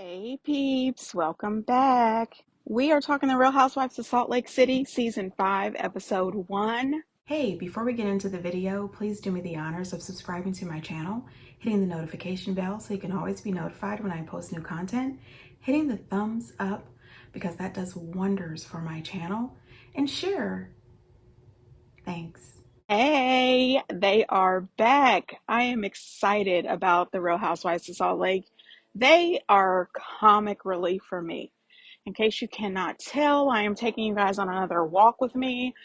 Hey peeps, welcome back. We are talking The Real Housewives of Salt Lake City, Season 5, Episode 1. Hey, before we get into the video, please do me the honors of subscribing to my channel, hitting the notification bell so you can always be notified when I post new content, hitting the thumbs up because that does wonders for my channel, and share. Thanks. Hey, they are back. I am excited about The Real Housewives of Salt Lake. They are comic relief for me. In case you cannot tell, I am taking you guys on another walk with me.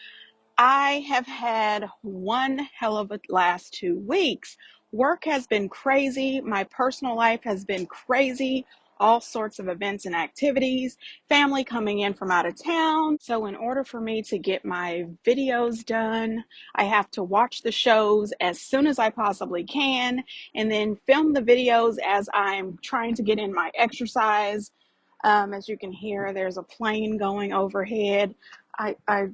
I have had one hell of a last 2 weeks. Work has been crazy. My personal life has been crazy. All sorts of events and activities, family coming in from out of town. So in order for me to get my videos done, I have to watch the shows as soon as I possibly can and then film the videos as I'm trying to get in my exercise. As you can hear, there's a plane going overhead. I, I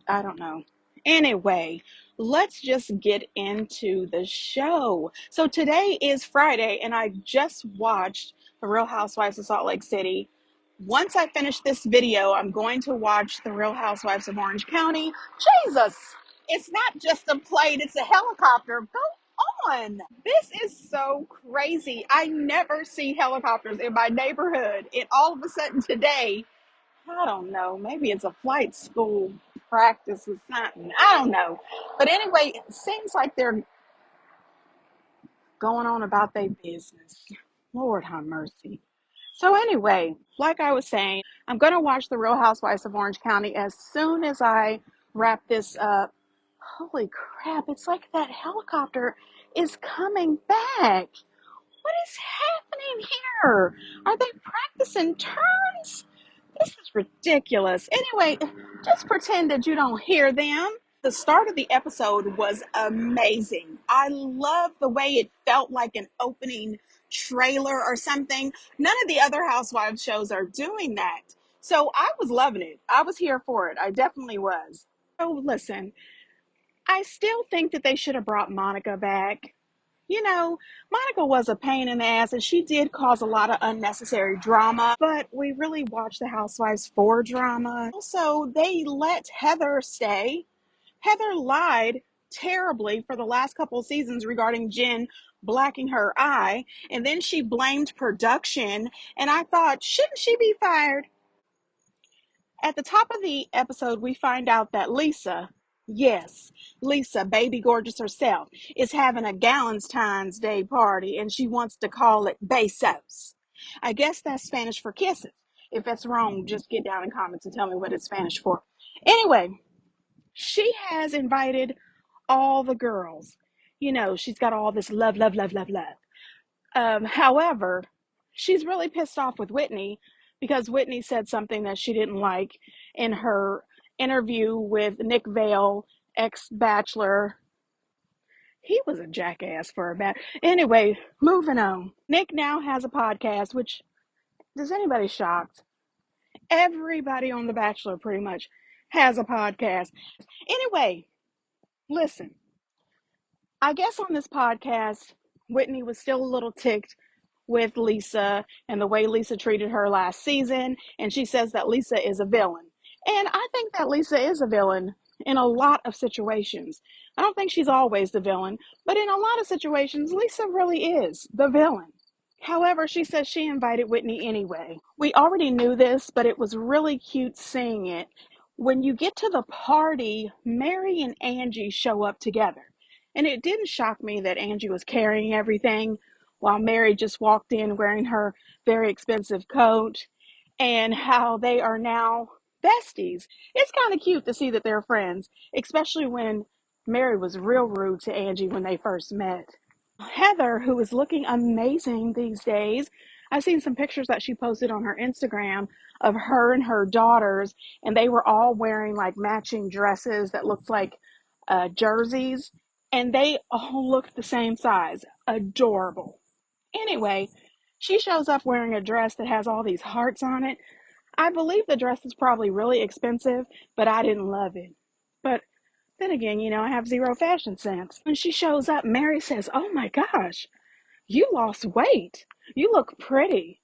I don't know. Anyway, let's just get into the show. So today is Friday, and I just watched The Real Housewives of Salt Lake City. Once I finish this video, I'm going to watch The Real Housewives of Orange County. Jesus, it's not just a plane, it's a helicopter. Go on. This is so crazy. I never see helicopters in my neighborhood, and all of a sudden today, I don't know. Maybe it's a flight school practice or something. I don't know. But anyway, it seems like they're going on about their business. Lord have mercy. So anyway, like I was saying, I'm going to watch The Real Housewives of Orange County as soon as I wrap this up. Holy crap, it's like that helicopter is coming back. What is happening here? Are they practicing turns? This is ridiculous. Anyway, just pretend that you don't hear them. The start of the episode was amazing. I love the way it felt like an opening trailer or something. None of the other Housewives shows are doing that. So I was loving it. I was here for it. I definitely was. So listen, I still think that they should have brought Monica back. You know, Monica was a pain in the ass and she did cause a lot of unnecessary drama, but we really watch the Housewives for drama. Also, they let Heather stay. Heather lied terribly for the last couple of seasons regarding Jen blacking her eye, and then she blamed production, and I thought, shouldn't she be fired? At the top of the episode, we find out that Lisa, yes, Lisa, baby gorgeous herself, is having a Galentine's Day party and she wants to call it Besos. I guess that's Spanish for kisses. If that's wrong, just get down in comments and tell me what it's Spanish for. Anyway, she has invited all the girls. You know, she's got all this love, love, love, love, love. However, she's really pissed off with Whitney because Whitney said something that she didn't like in her interview with Nick Vale, ex-bachelor. He was a jackass for a bad. Anyway, moving on. Nick now has a podcast, which, does anybody shocked? Everybody on The Bachelor pretty much has a podcast. Anyway, listen. I guess on this podcast, Whitney was still a little ticked with Lisa and the way Lisa treated her last season. And she says that Lisa is a villain. And I think that Lisa is a villain in a lot of situations. I don't think she's always the villain, but in a lot of situations, Lisa really is the villain. However, she says she invited Whitney anyway. We already knew this, but it was really cute seeing it. When you get to the party, Mary and Angie show up together. And it didn't shock me that Angie was carrying everything while Mary just walked in wearing her very expensive coat, and how they are now besties. It's kind of cute to see that they're friends, especially when Mary was real rude to Angie when they first met. Heather, who is looking amazing these days, I've seen some pictures that she posted on her Instagram of her and her daughters, and they were all wearing like matching dresses that looked like jerseys, and they all looked the same size. Adorable. Anyway, she shows up wearing a dress that has all these hearts on it. I believe the dress is probably really expensive, but I didn't love it. But then again, I have zero fashion sense. When she shows up, Mary says, "Oh my gosh, you lost weight. You look pretty."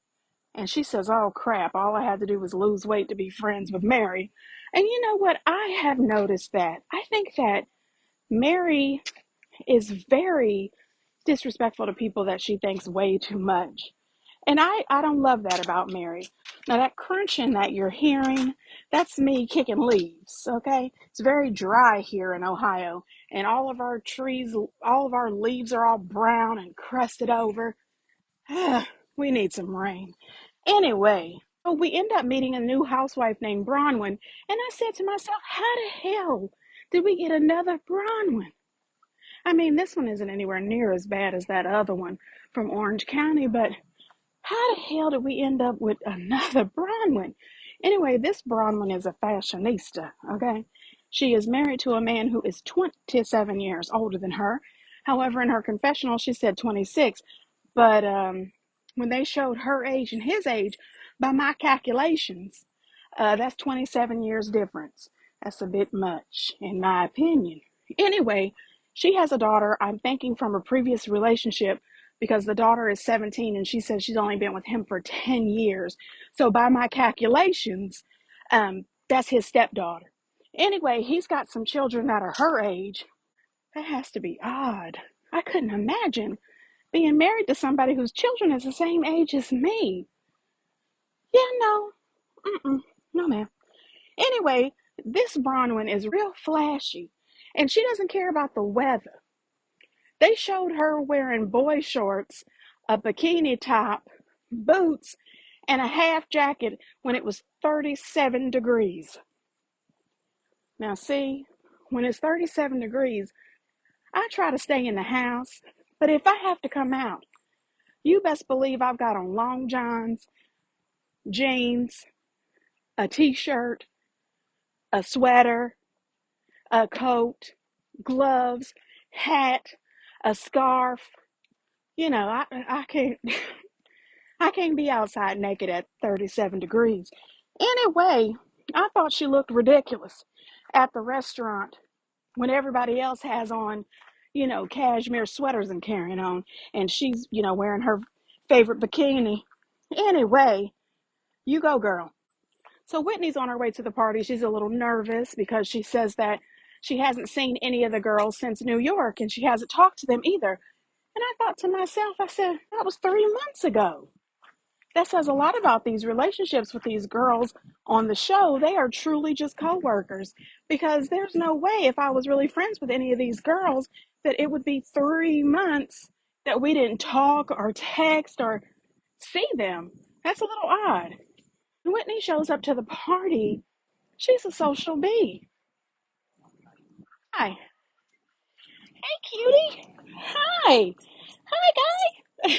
And she says, oh crap, all I had to do was lose weight to be friends with Mary. And you know what? I have noticed that. I think that Mary is very disrespectful to people that she thinks way too much. And I don't love that about Mary. Now, that crunching that you're hearing, that's me kicking leaves, okay? It's very dry here in Ohio, and all of our trees, all of our leaves are all brown and crusted over. We need some rain. Anyway, so we end up meeting a new housewife named Bronwyn, and I said to myself, how the hell did we get another Bronwyn? I mean, this one isn't anywhere near as bad as that other one from Orange County, but how the hell did we end up with another Bronwyn? Anyway, this Bronwyn is a fashionista, okay? She is married to a man who is 27 years older than her. However, in her confessional, she said 26. But when they showed her age and his age, by my calculations, that's 27 years difference. That's a bit much, in my opinion. Anyway, she has a daughter, I'm thinking from a previous relationship, because the daughter is 17 and she says she's only been with him for 10 years. So by my calculations, that's his stepdaughter. Anyway, he's got some children that are her age. That has to be odd. I couldn't imagine being married to somebody whose children is the same age as me. Yeah, no. No, ma'am. Anyway, this Bronwyn is real flashy, and she doesn't care about the weather. They showed her wearing boy shorts, a bikini top, boots, and a half jacket when it was 37 degrees. Now, see, when it's 37 degrees, I try to stay in the house, but if I have to come out, you best believe I've got on long johns, jeans, a t-shirt, a sweater, a coat, gloves, hat, a scarf. You know, I can't I can't be outside naked at 37 degrees. Anyway, I thought she looked ridiculous at the restaurant when everybody else has on, cashmere sweaters and carrying on, and she's, wearing her favorite bikini. Anyway, you go, girl. So Whitney's on her way to the party. She's a little nervous because she says that she hasn't seen any of the girls since New York and she hasn't talked to them either. And I thought to myself, I said, that was 3 months ago. That says a lot about these relationships with these girls on the show. They are truly just co-workers, because there's no way, if I was really friends with any of these girls, that it would be 3 months that we didn't talk or text or see them. That's a little odd. Whitney shows up to the party. She's a social bee. Hi. Hey, cutie. Hi. Hi, guy.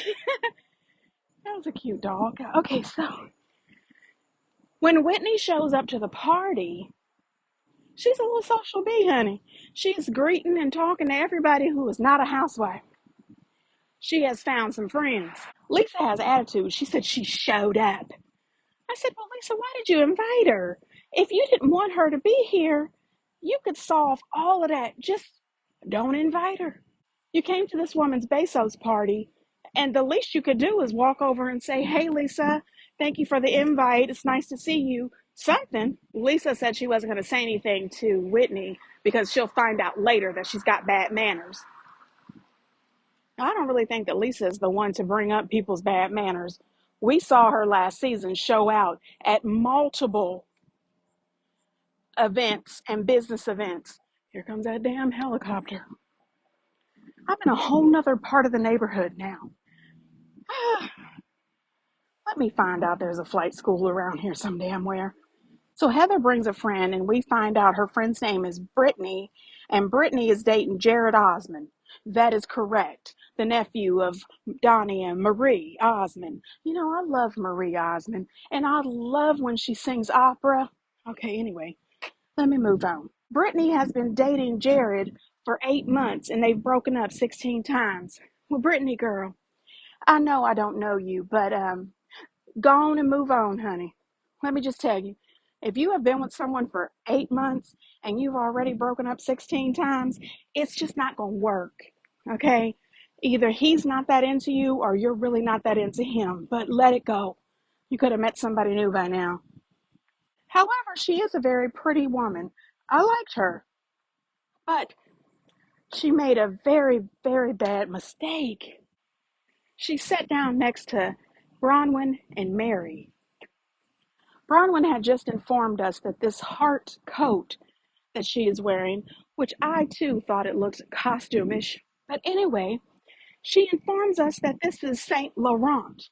That was a cute dog. Okay, so when Whitney shows up to the party, she's a little social bee, honey. She's greeting and talking to everybody who is not a housewife. She has found some friends. Lisa has attitude. She said she showed up. I said, well, Lisa, why did you invite her? If you didn't want her to be here, you could solve all of that. Just don't invite her. You came to this woman's Bezos party, and the least you could do is walk over and say, hey, Lisa, thank you for the invite. It's nice to see you. Something. Lisa said she wasn't going to say anything to Whitney because she'll find out later that she's got bad manners. I don't really think that Lisa is the one to bring up people's bad manners. We saw her last season show out at multiple events and business events. Here comes that damn helicopter. I'm in a whole nother part of the neighborhood now. Let me find out there's a flight school around here some damn where. So Heather brings a friend, and we find out her friend's name is Brittany, and Brittany is dating Jared Osmond. That is correct. The nephew of Donnie and Marie Osmond. You know, I love Marie Osmond, and I love when she sings opera. Okay, anyway, let me move on. Brittany has been dating Jared for 8 months, and they've broken up 16 times. Well, Brittany, girl, I know I don't know you, but go on and move on, honey. Let me just tell you, if you have been with someone for 8 months and you've already broken up 16 times, it's just not going to work, okay? Either he's not that into you or you're really not that into him, but let it go. You could have met somebody new by now. However, she is a very pretty woman. I liked her, but she made a very, very bad mistake. She sat down next to Bronwyn and Mary. Bronwyn had just informed us that this heart coat that she is wearing, which I too thought it looked costumish, but anyway, she informs us that this is Saint Laurent.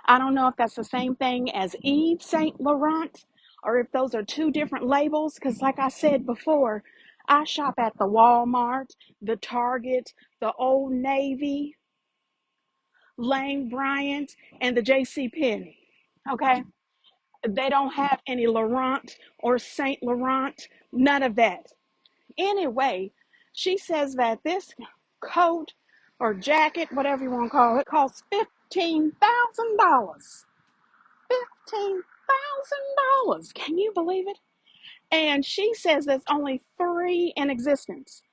I don't know if that's the same thing as Yves Saint Laurent or if those are two different labels, because like I said before, I shop at the Walmart, the Target, the Old Navy, Lane Bryant, and the J.C. Penney. Okay? They don't have any Laurent or Saint Laurent, none of that. Anyway, she says that this coat or jacket, whatever you want to call it, costs $15,000. $15,000. Can you believe it? And she says there's only three in existence.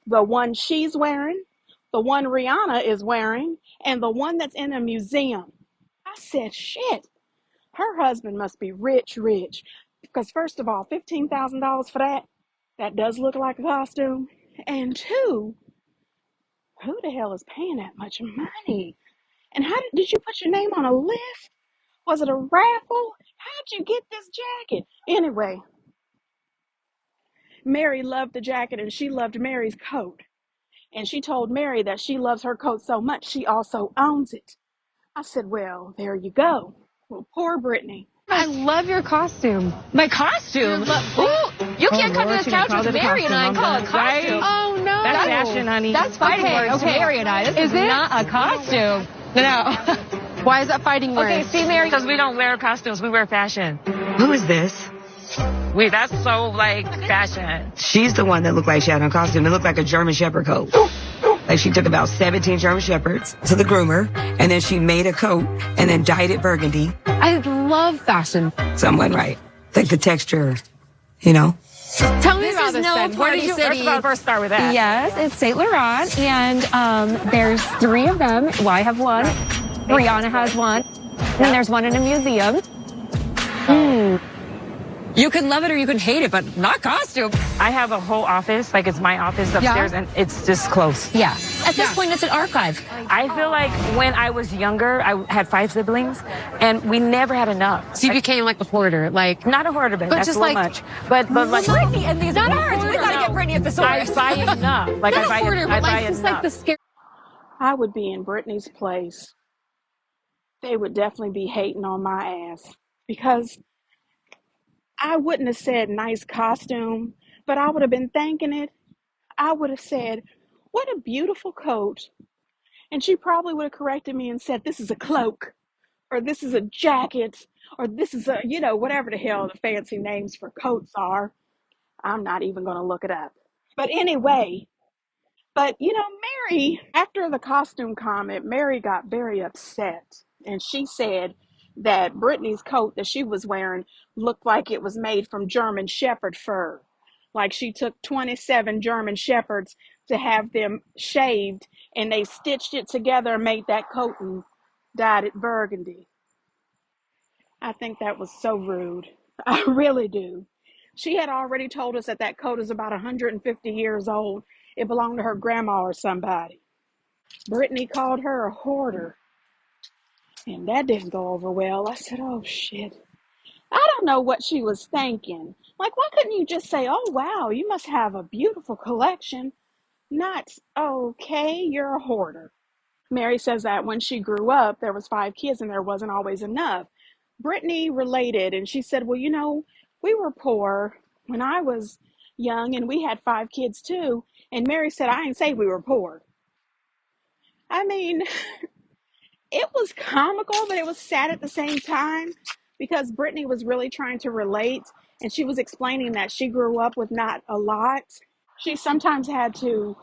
The one she's wearing, the one Rihanna is wearing, and the one that's in a museum. I said, shit, her husband must be rich, rich. Because first of all, $15,000 for that, that does look like a costume. And two, who the hell is paying that much money? And how did you put your name on a list? Was it a raffle? How'd you get this jacket? Anyway, Mary loved the jacket and she loved Mary's coat. And she told Mary that she loves her coat so much she also owns it. I said, well, there you go. Well, poor Brittany. I love your costume. My costume? You can't come to this couch with Mary and I and call it a costume. Oh, no. That's fashion, honey. That's fighting words. Okay. Mary and I. This is not a costume. No. Why is that fighting words? Okay, see, Mary, because we don't wear costumes. We wear fashion. Who is this? Wait, that's so, like, fashion. She's the one that looked like she had on costume. It looked like a German Shepherd coat. Like she took about 17 German Shepherds to the groomer, and then she made a coat and then dyed it burgundy. I love fashion. Somewhat right. Like the texture, you know? Tell me about this then. Where did you first start with that? Yes, it's Saint Laurent, and there's three of them. Well, I have one. Rihanna has one. And then there's one in a museum. You can love it or you can hate it, but not costume. I have a whole office, like it's my office upstairs, and it's just close. Yeah. At this point, it's an archive. I feel like when I was younger, I had 5 siblings, and we never had enough. So you became like a hoarder, like... Not a hoarder, but that's just a little like- much. But like... Brittany and these are ours. We gotta get Brittany at the I source. buy enough. Like Not I buy a hoarder, I but buy like just enough. like the scary... I would be in Brittany's place. They would definitely be hating on my ass because I wouldn't have said nice costume, but I would have been thanking it. I would have said, what a beautiful coat. And she probably would have corrected me and said, this is a cloak, or this is a jacket, or this is a, you know, whatever the hell the fancy names for coats are. I'm not even going to look it up. But anyway, you know, Mary, after the costume comment, Mary got very upset. And she said that Brittany's coat that she was wearing looked like it was made from German Shepherd fur. Like she took 27 German Shepherds to have them shaved and they stitched it together and made that coat and dyed it burgundy. I think that was so rude. I really do. She had already told us that that coat is about 150 years old. It belonged to her grandma or somebody. Brittany called her a hoarder. And that didn't go over well. I said, oh, shit. I don't know what she was thinking. Like, why couldn't you just say, oh, wow, you must have a beautiful collection? Not, okay, you're a hoarder. Mary says that when she grew up, there was 5 kids and there wasn't always enough. Brittany related, and she said, well, you know, we were poor when I was young and we had 5 kids too. And Mary said, I ain't say we were poor. I mean, it was comical, but it was sad at the same time because Brittany was really trying to relate, and she was explaining that she grew up with not a lot. She sometimes had to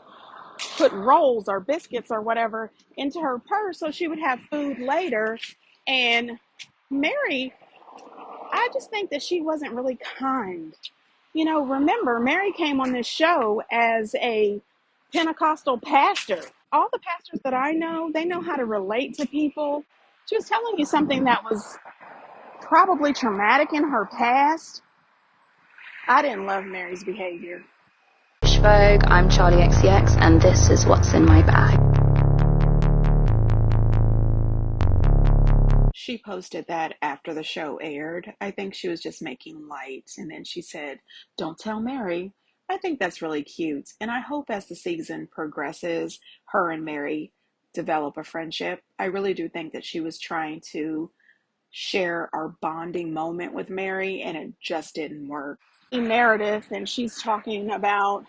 put rolls or biscuits or whatever into her purse so she would have food later. And Mary, I just think that she wasn't really kind. You know, remember, Mary came on this show as a Pentecostal pastor. All the pastors that I know, they know how to relate to people. She was telling you something that was probably traumatic in her past. I didn't love Mary's behavior. Vogue, I'm Charlie XCX, and this is what's in my bag. She posted that after the show aired. I think she was just making light. And then she said, "Don't tell Mary." I think that's really cute. And I hope as the season progresses, her and Mary develop a friendship. I really do think that she was trying to share our bonding moment with Mary, and it just didn't work. Meredith, and she's talking about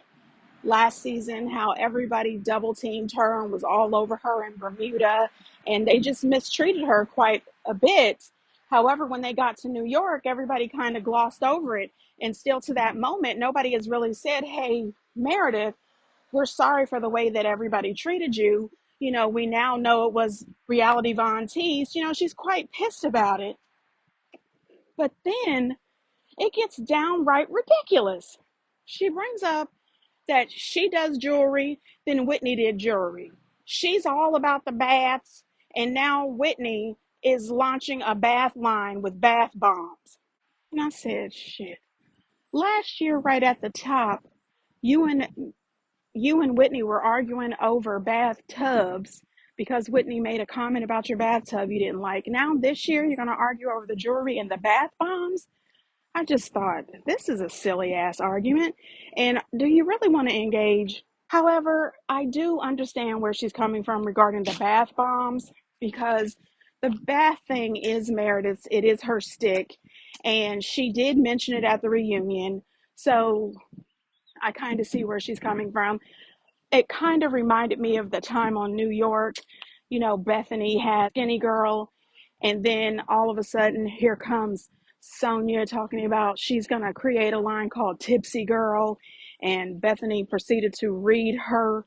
last season how everybody double teamed her and was all over her in Bermuda, and they just mistreated her quite a bit. However, when they got to New York, everybody kind of glossed over it. And still to that moment, nobody has really said, "Hey, Meredith, we're sorry for the way that everybody treated you. You know, we now know it was Reality Von Teese." You know, she's quite pissed about it. But then it gets downright ridiculous. She brings up that she does jewelry, then Whitney did jewelry. She's all about the baths, and now Whitney is launching a bath line with bath bombs. And I said, shit. Last year, right at the top, you and Whitney were arguing over bathtubs because Whitney made a comment about your bathtub you didn't like. Now this year, you're going to argue over the jewelry and the bath bombs? I just thought, this is a silly ass argument. And do you really want to engage? However, I do understand where she's coming from regarding the bath bombs, because the bath thing is Meredith's. It is her stick. And she did mention it at the reunion. So I kind of see where she's coming from. It kind of reminded me of the time on New York. You know, Bethany had Skinny Girl, and then all of a sudden, here comes Sonia talking about she's going to create a line called Tipsy Girl, and Bethany proceeded to read her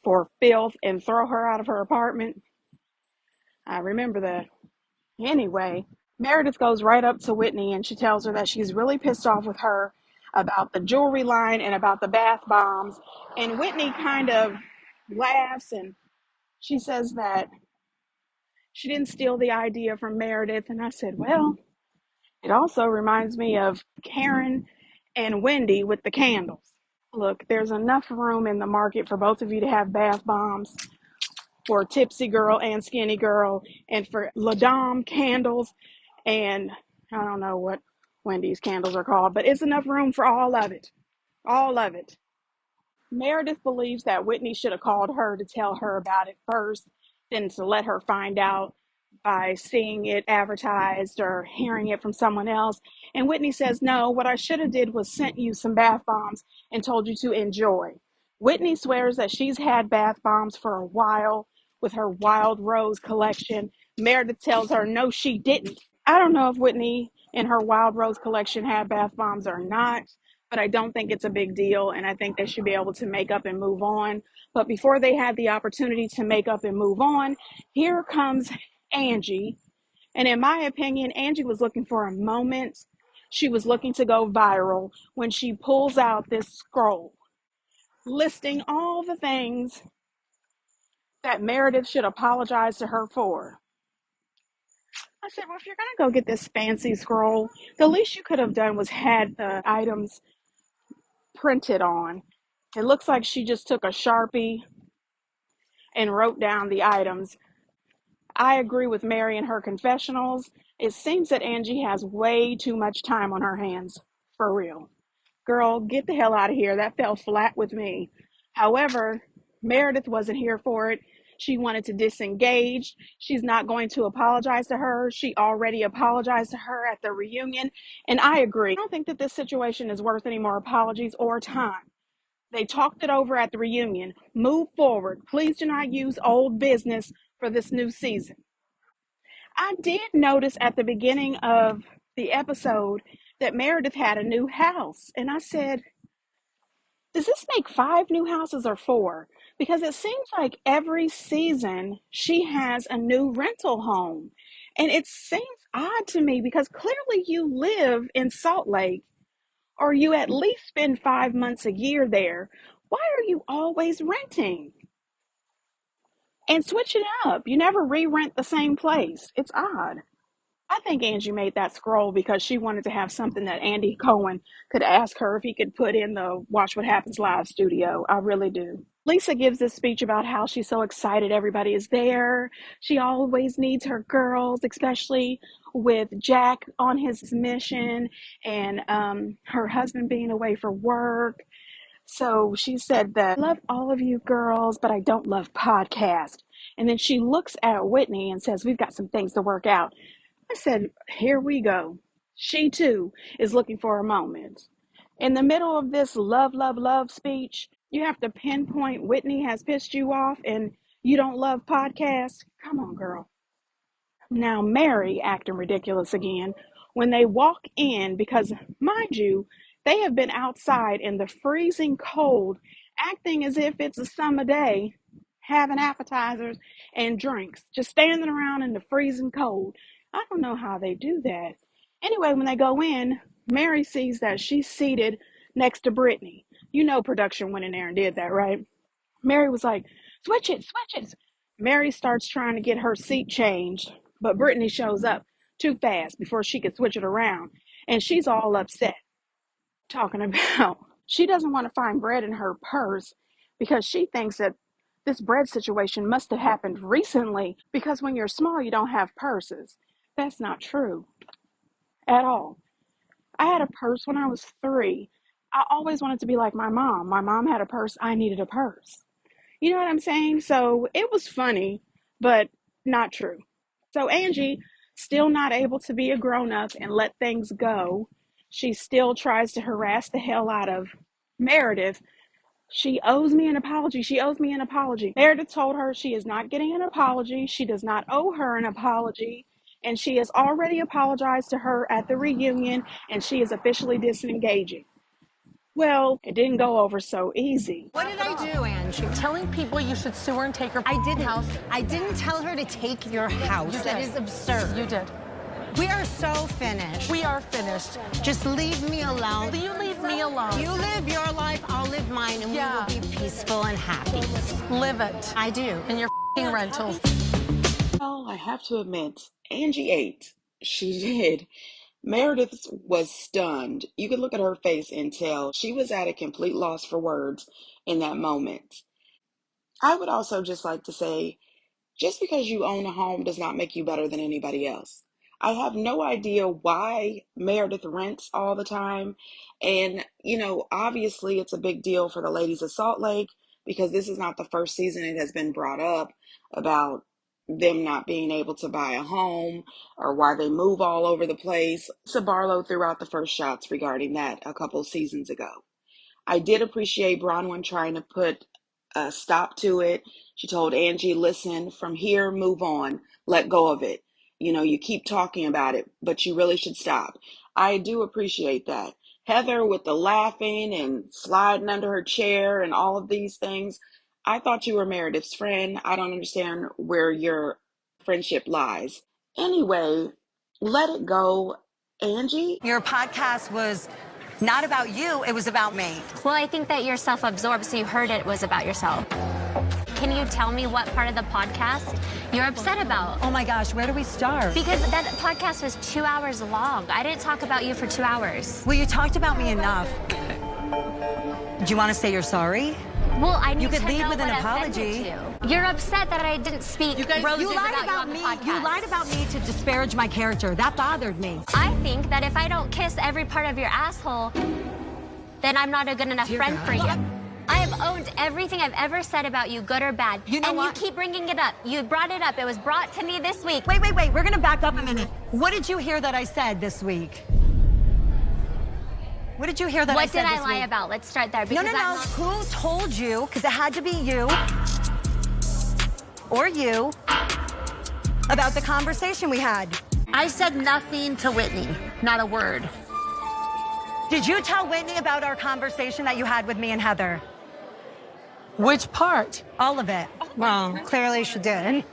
for filth and throw her out of her apartment. I remember that. Anyway, Meredith goes right up to Whitney and she tells her that she's really pissed off with her about the jewelry line and about the bath bombs. And Whitney kind of laughs and she says that she didn't steal the idea from Meredith. And I said, well, it also reminds me of Karen and Wendy with the candles. Look, there's enough room in the market for both of you to have bath bombs, for Tipsy Girl and Skinny Girl, and for La Dame candles, and I don't know what Wendy's candles are called, but it's enough room for all of it. All of it. Meredith believes that Whitney should have called her to tell her about it first, than to let her find out by seeing it advertised or hearing it from someone else. And Whitney says, no, what I should have did was sent you some bath bombs and told you to enjoy. Whitney swears that she's had bath bombs for a while with her Wild Rose collection. Meredith tells her, no, she didn't. I don't know if Whitney in her Wild Rose collection had bath bombs or not, but I don't think it's a big deal, and I think they should be able to make up and move on. But before they had the opportunity to make up and move on, here comes Angie. And in my opinion, Angie was looking for a moment. She was looking to go viral when she pulls out this scroll listing all the things that Meredith should apologize to her for. I said, well, if you're going to go get this fancy scroll, the least you could have done was had the items printed on. It looks like she just took a Sharpie and wrote down the items. I agree with Mary in her confessionals. It seems that Angie has way too much time on her hands. For real. Girl, get the hell out of here. That fell flat with me. However, Meredith wasn't here for it. She wanted to disengage. She's not going to apologize to her. She already apologized to her at the reunion. And I agree. I don't think that this situation is worth any more apologies or time. They talked it over at the reunion. Move forward. Please do not use old business for this new season. I did notice at the beginning of the episode that Meredith had a new house. And I said, does this make 5 new houses or 4? Because it seems like every season she has a new rental home. And it seems odd to me because clearly you live in Salt Lake, or you at least spend 5 months a year there. Why are you always renting? and switch it up. You never re-rent the same place. It's odd. I think Angie made that scroll because she wanted to have something that Andy Cohen could ask her if he could put in the Watch What Happens Live studio. I really do. Lisa gives this speech about how she's so excited everybody is there. She always needs her girls, especially with Jack on his mission and her husband being away for work. So she said that I love all of you girls, but I don't love podcast. And then she looks at Whitney and says, we've got some things to work out. I said, here we go. She too is looking for a moment. In the middle of this love, love, love speech, you have to pinpoint Whitney has pissed you off and you don't love podcasts. Come on, girl. Now, Mary acting ridiculous again when they walk in because, mind you, they have been outside in the freezing cold, acting as if it's a summer day, having appetizers and drinks, just standing around in the freezing cold. I don't know how they do that. Anyway, when they go in, Mary sees that she's seated next to Brittany. You know production went in there and did that, right? Mary was like, switch it, switch it. Mary starts trying to get her seat changed, but Brittany shows up too fast before she could switch it around. And she's all upset, talking about she doesn't want to find bread in her purse because she thinks that this bread situation must have happened recently because when you're small, you don't have purses. That's not true at all. I had a purse when I was 3. I always wanted to be like my mom. My mom had a purse. I needed a purse. You know what I'm saying? So it was funny, but not true. So Angie, still not able to be a grown-up and let things go. She still tries to harass the hell out of Meredith. She owes me an apology. She owes me an apology. Meredith told her she is not getting an apology. She does not owe her an apology. And she has already apologized to her at the reunion, and she is officially disengaging. Well, it didn't go over so easy. What did I do, Angie? Telling people you should sue her and take her house. I didn't tell her to take your house. That is absurd. You did. We are so finished. We are finished. Just leave me alone. You leave me alone. You live your life, I'll live mine, and we will be peaceful and happy. Live it. I do. In your rentals. Well, I have to admit, Angie ate. She did. Meredith was stunned. You could look at her face and tell she was at a complete loss for words in that moment. I would also just like to say, just because you own a home does not make you better than anybody else. I have no idea why Meredith rents all the time. And, obviously it's a big deal for the ladies of Salt Lake because this is not the first season it has been brought up about them not being able to buy a home or why they move all over the place. Lisa Barlow threw out the first shots regarding that a couple seasons ago. I did appreciate Bronwyn trying to put a stop to it. She told Angie, listen, from here, move on, let go of it. You keep talking about it, but you really should stop. I do appreciate that. Heather with the laughing and sliding under her chair and all of these things. I thought you were Meredith's friend. I don't understand where your friendship lies. Anyway, let it go, Angie. Your podcast was not about you, it was about me. Well, I think that you're self-absorbed, so you heard it was about yourself. Can you tell me what part of the podcast you're upset about? Oh my gosh, where do we start? Because that podcast was 2 hours long. I didn't talk about you for 2 hours. Well, you talked about me enough. Do you want to say you're sorry? Well, I need you could to lead know with an what apology. You're upset that I didn't speak roses you lied about you me. on the podcast. You lied about me to disparage my character. That bothered me. I think that if I don't kiss every part of your asshole, then I'm not a good enough friend for you. I have owned everything I've ever said about you, good or bad. You know what? You keep bringing it up. You brought it up. It was brought to me this week. Wait. We're going to back up a minute. What did you hear that I said this week? What did you hear that I said this week? What did I lie about? Let's start there. No. Who told you, because it had to be you, or you, about the conversation we had? I said nothing to Whitney, not a word. Did you tell Whitney about our conversation that you had with me and Heather? Which part? All of it. Well, clearly she did.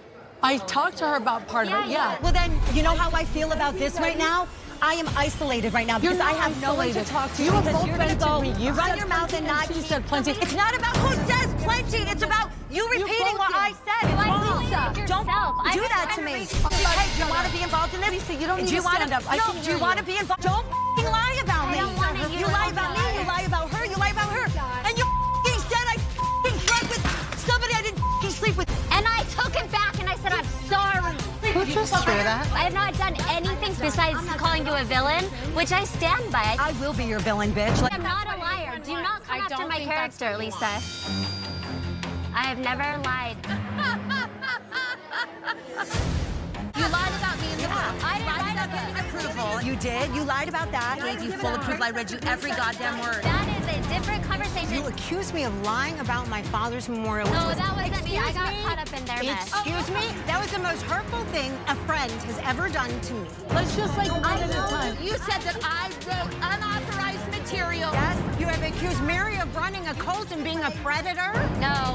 I talked to her about part of it, yeah. Well, then, you know how I feel about this right now? I am isolated right now because I have no one to talk to. You have both been go run your mouth and not. She said plenty. It's not about who says plenty. It's about you repeating what I said. You isolated yourself. Don't do that to me. Hey, do you want to be involved in this? Lisa, you don't need to stand up. No, do you want to be involved? Don't lie about me. You lie about me. You lie about her. You lie about her. And you said I slept with somebody I didn't sleep with. And I took it back and I said, I'm sorry. Who trusts you with that? I have not done anything besides calling you a villain, which I stand by. I will be your villain, bitch. I'm not a liar. Do not come after my character, Lisa. I have never lied. You lied about me in the book. I didn't lie about getting approval. You did. You lied about that. I gave you full approval. I read you every goddamn word. That is a different conversation. You accused me of lying about my father's memorial. No, that wasn't me. I got caught up in their mess. Excuse me? That was the most hurtful thing a friend has ever done to me. Let's just like one at a time. You said that I wrote unauthorized material. Yes, you have accused Mary of running a cult and being a predator. No.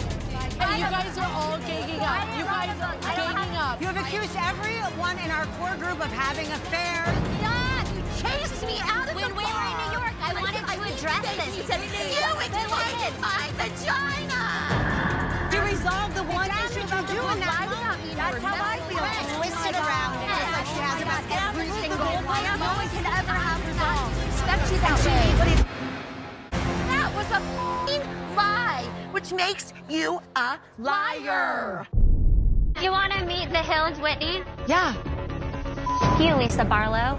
And you guys are all gagging up. You guys are gagging up. You have accused everyone in our core group of having affairs. Stop! You chased me out of when we were in New York. I wanted to address this. You said you exploited my vagina. To resolve the one issue you do in that moment. That's how I feel. Twisted around it. Just like she has about every single one. No one can ever have resolved. Respect you that way. That was a f***ing lie, which makes you a liar. You want to meet the Hills, Whitney? Yeah. You, Lisa Barlow.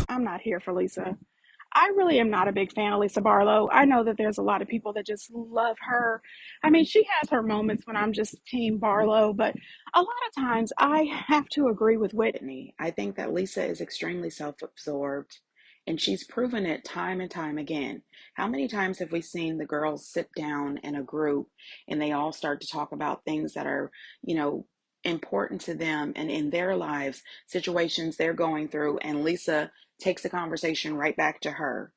I'm not here for Lisa. I really am not a big fan of Lisa Barlow. I know that there's a lot of people that just love her. I mean, she has her moments when I'm just Team Barlow, but a lot of times I have to agree with Whitney. I think that Lisa is extremely self-absorbed, and she's proven it time and time again. How many times have we seen the girls sit down in a group and they all start to talk about things that are, important to them and in their lives, situations they're going through, and Lisa takes the conversation right back to her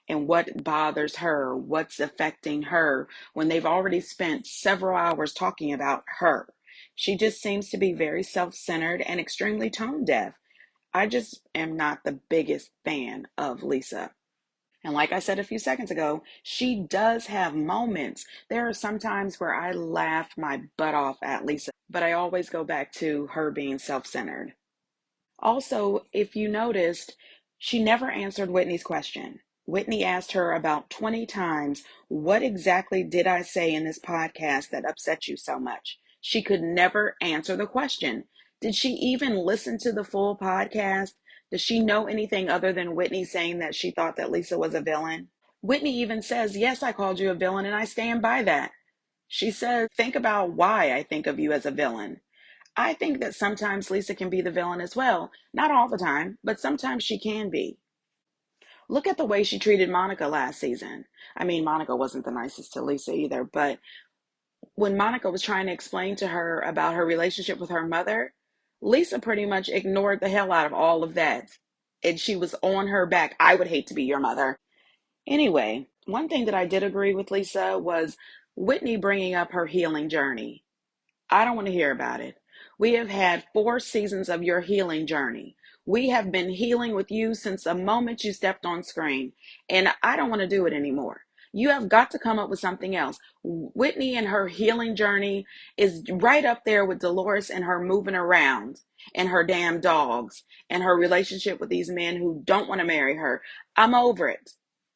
and what bothers her, what's affecting her when they've already spent several hours talking about her. She just seems to be very self-centered and extremely tone deaf. I just am not the biggest fan of Lisa. And like I said a few seconds ago, she does have moments. There are some times where I laugh my butt off at Lisa, but I always go back to her being self-centered. Also, if you noticed, she never answered Whitney's question. Whitney asked her about 20 times, what exactly did I say in this podcast that upset you so much? She could never answer the question. Did she even listen to the full podcast? Does she know anything other than Whitney saying that she thought that Lisa was a villain? Whitney even says, yes, I called you a villain and I stand by that. She says, think about why I think of you as a villain. I think that sometimes Lisa can be the villain as well. Not all the time, but sometimes she can be. Look at the way she treated Monica last season. I mean, Monica wasn't the nicest to Lisa either, but when Monica was trying to explain to her about her relationship with her mother, Lisa pretty much ignored the hell out of all of that. And she was on her back. I would hate to be your mother. Anyway, one thing that I did agree with Lisa was Whitney bringing up her healing journey. I don't want to hear about it. We have had 4 seasons of your healing journey. We have been healing with you since the moment you stepped on screen, and I don't want to do it anymore. You have got to come up with something else. Whitney and her healing journey is right up there with Dolores and her moving around and her damn dogs and her relationship with these men who don't want to marry her. I'm over it.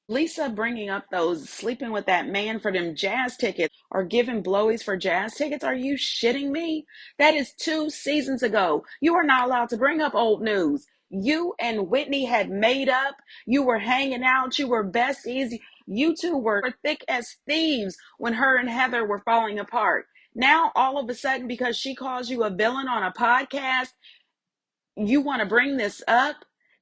Lisa bringing up those sleeping with that man for them jazz tickets or giving blowies for jazz tickets. Are you shitting me? That is 2 seasons ago. You are not allowed to bring up old news. You and Whitney had made up. You were hanging out. You were besties. You two were thick as thieves when her and Heather were falling apart. Now, all of a sudden, because she calls you a villain on a podcast, you want to bring this up?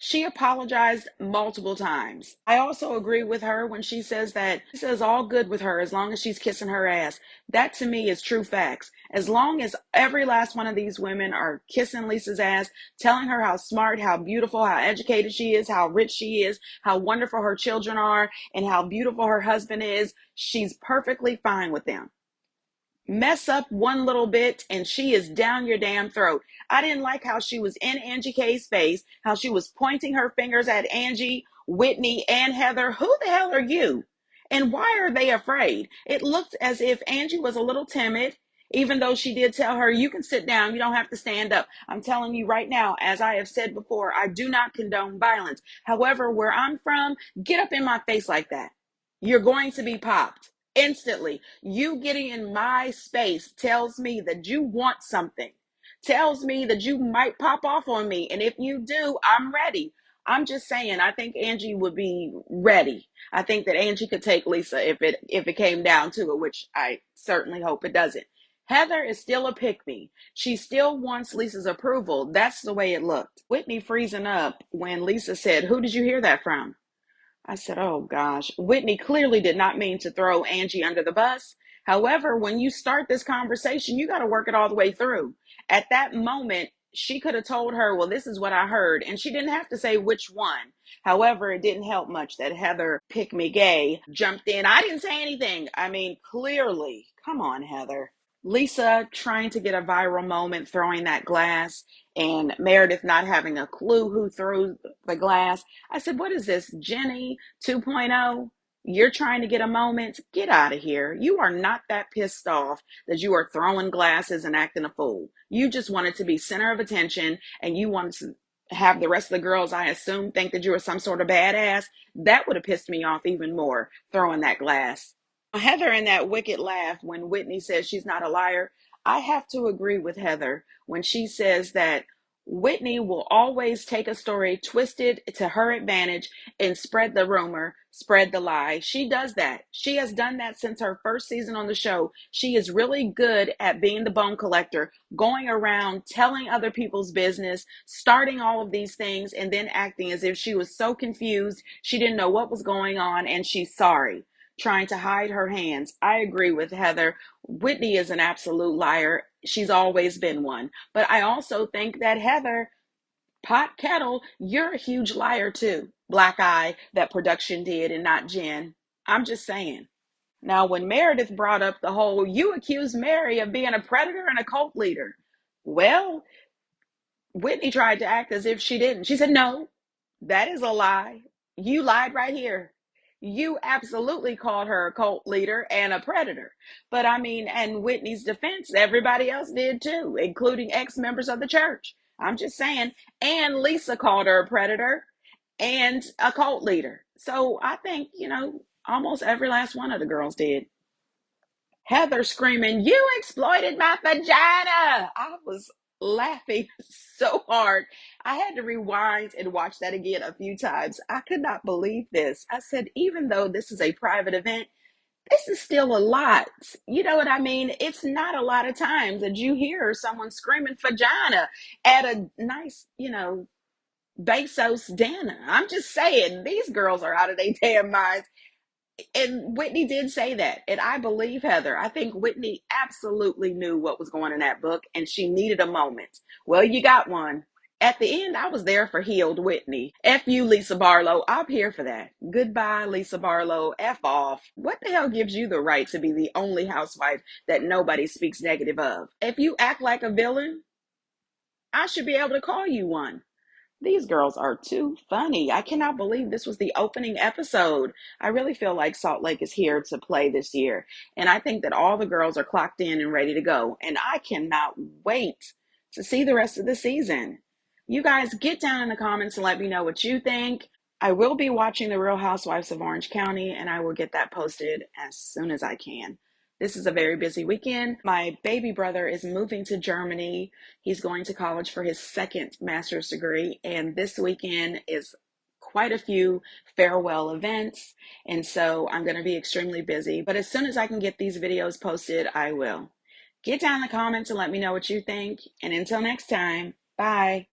She apologized multiple times. I also agree with her when she says that Lisa is all good with her as long as she's kissing her ass. That to me is true facts. As long as every last one of these women are kissing Lisa's ass, telling her how smart, how beautiful, how educated she is, how rich she is, how wonderful her children are, and how beautiful her husband is, she's perfectly fine with them. Mess up one little bit and she is down your damn throat. I didn't like how she was in Angie K's face, how she was pointing her fingers at Angie, Whitney, and Heather. Who the hell are you? And why are they afraid? It looked as if Angie was a little timid, even though she did tell her, you can sit down, you don't have to stand up. I'm telling you right now, as I have said before, I do not condone violence. However, where I'm from, get up in my face like that. You're going to be popped instantly. You getting in my space tells me that you want something, tells me that you might pop off on me. And if you do, I'm ready. I'm just saying, I think Angie would be ready. I think that Angie could take Lisa if it came down to it, which I certainly hope it doesn't. Heather is still a pick me. She still wants Lisa's approval. That's the way it looked. Whitney freezing up when Lisa said, "Who did you hear that from?" I said, oh gosh, Whitney clearly did not mean to throw Angie under the bus. However, when you start this conversation, you got to work it all the way through. At that moment, she could have told her, well, this is what I heard. And she didn't have to say which one. However, it didn't help much that Heather Pick Me Gay jumped in. I didn't say anything. I mean, clearly, come on, Heather. Lisa trying to get a viral moment, throwing that glass, and Meredith not having a clue who threw the glass. I said, what is this, Jenny 2.0? You're trying to get a moment? Get out of here. You are not that pissed off that you are throwing glasses and acting a fool. You just wanted to be center of attention, and you wanted to have the rest of the girls, I assume, think that you were some sort of badass. That would have pissed me off even more, throwing that glass. Heather in that wicked laugh when Whitney says she's not a liar. I have to agree with Heather when she says that Whitney will always take a story, twist it to her advantage, and spread the rumor, spread the lie. She does that. She has done that since her first season on the show. She is really good at being the bone collector, going around telling other people's business, starting all of these things, and then acting as if she was so confused, she didn't know what was going on, and she's sorry, trying to hide her hands. I agree with Heather. Whitney is an absolute liar. She's always been one. But I also think that Heather, pot kettle, you're a huge liar too. Black eye that production did and not Jen. I'm just saying. Now, when Meredith brought up the whole, you accused Mary of being a predator and a cult leader. Well, Whitney tried to act as if she didn't. She said, no, that is a lie. You lied right here. You absolutely called her a cult leader and a predator. But I mean, and Whitney's defense, everybody else did too, including ex-members of the church. I'm just saying. And Lisa called her a predator and a cult leader. So I think, almost every last one of the girls did. Heather screaming, you exploited my vagina. I was laughing so hard. I had to rewind and watch that again a few times. I could not believe this. I said, even though this is a private event, this is still a lot. You know what I mean? It's not a lot of times that you hear someone screaming vagina at a nice, Bezos dinner. I'm just saying, these girls are out of their damn minds. And Whitney did say that. And I believe Heather. I think Whitney absolutely knew what was going in that book and she needed a moment. Well, you got one. At the end, I was there for healed Whitney. F you, Lisa Barlow. I'm here for that. Goodbye, Lisa Barlow. F off. What the hell gives you the right to be the only housewife that nobody speaks negative of? If you act like a villain, I should be able to call you one. These girls are too funny. I cannot believe this was the opening episode. I really feel like Salt Lake is here to play this year. And I think that all the girls are clocked in and ready to go. And I cannot wait to see the rest of the season. You guys get down in the comments and let me know what you think. I will be watching The Real Housewives of Orange County, and I will get that posted as soon as I can. This is a very busy weekend. My baby brother is moving to Germany. He's going to college for his second master's degree. And this weekend is quite a few farewell events. And so I'm going to be extremely busy. But as soon as I can get these videos posted, I will. Get down in the comments and let me know what you think. And until next time, bye.